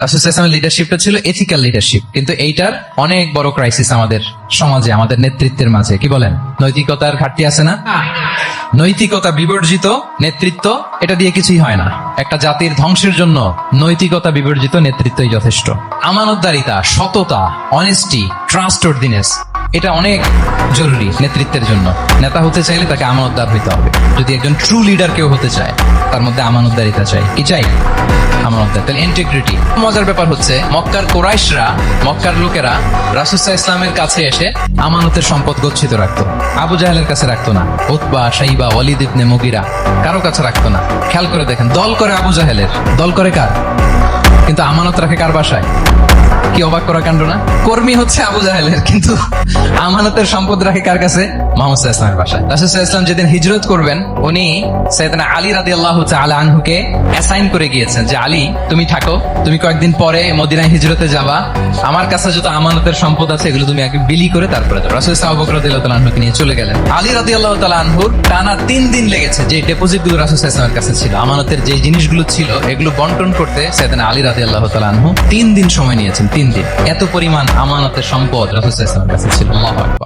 রাসূল সাল্লাল্লাহু আলাইহি ওয়াসাল্লামের লিডারশিপটা ছিল এথিক্যাল লিডারশিপ, কিন্তু এইটার অনেক বড় ক্রাইসিস আমাদের সমাজে, আমাদের নেতৃত্বের মাঝে। কি বলেন, নৈতিকতার ঘাটতি আছে না? নৈতিকতা বিবর্জিত নেতৃত্ব, এটা দিয়ে কিছুই হয় না। একটা জাতির ধ্বংসের জন্য নৈতিকতা বিবর্জিত নেতৃত্বই যথেষ্ট। আমানতদারিতা, সততা, অনেস্টি, ট্রাস্টওয়ার্দিনেস, এটা অনেক জরুরি নেতৃত্বের জন্য। নেতা হতে চাইলে তাকে আমানতদার হইতে হবে। যদি একজন ট্রু লিডার কেউ হতে চায়, তার মধ্যে আমানতদারিতা চাই। কি চাই? আমানতদার, তাহলে ইন্টিগ্রিটি। মজার ব্যাপার হচ্ছে, মক্কার কুরাইশরা, মক্কার লোকেরা রাসূল সাল্লাল্লাহু আলাইহি ওয়াসাল্লামের কাছে এসে আমানতের সম্পদ গচ্ছিত রাখতো। আবু জাহেলের কাছে রাখতো না, উতবা, শাইবা, ওয়ালিদ ইবনে মুগিরা, কারো কাছে রাখতো না। খেয়াল করে দেখেন, দল করে আবু জাহেলের, দল করে কার? কিন্তু আমানত রাখে কার বাসায়? কি অবাক করা কাণ্ড না? কর্মী হচ্ছে আবু জাহেলের, কিন্তু আমানতের সম্পদ রাখে কার কাছে? মুহাম্মদ সাল্লাল্লাহু আলাইহি ওয়াসাল্লামের বাসায়। রাসূল সাল্লাল্লাহু আলাইহি ওয়াসাল্লাম যেদিন হিজরত করবেন, উনি সাইয়েদনা আলী রাদিয়াল্লাহু তাআলা আনহুকে অ্যাসাইন করে গিয়েছেন যে, আলী তুমি থাকো, তুমি কয়েকদিন পরে মদিনায় হিজরতে যাবা, আমার কাছে যত আমানতের সম্পদ আছে এগুলো তুমি আগে বিলি করে তারপরে যাও। রাসূল আবু বকর রাদিয়াল্লাহু তাআলা আনহুকে নিয়ে চলে গেলেন। আলী রাদিয়াল্লাহু তাআলা আনহুর টানা 3 দিন লেগেছে যে ডিপোজিটগুলো রাসূল সাল্লাল্লাহু আলাইহি ওয়াসাল্লামের কাছে ছিল, আমানতের যে জিনিসগুলো ছিল এগুলো বন্টন করতে সাইয়েদনা আলী রাদিয়াল্লাহু তাআলা আনহু 3 দিন সময় নিয়েছেন। 3 দিন। এত পরিমাণ আমানতের সম্পদ রাসূল সাল্লাল্লাহু আলাইহি ওয়াসাল্লামের কাছে ছিল। আল্লাহু আকবার।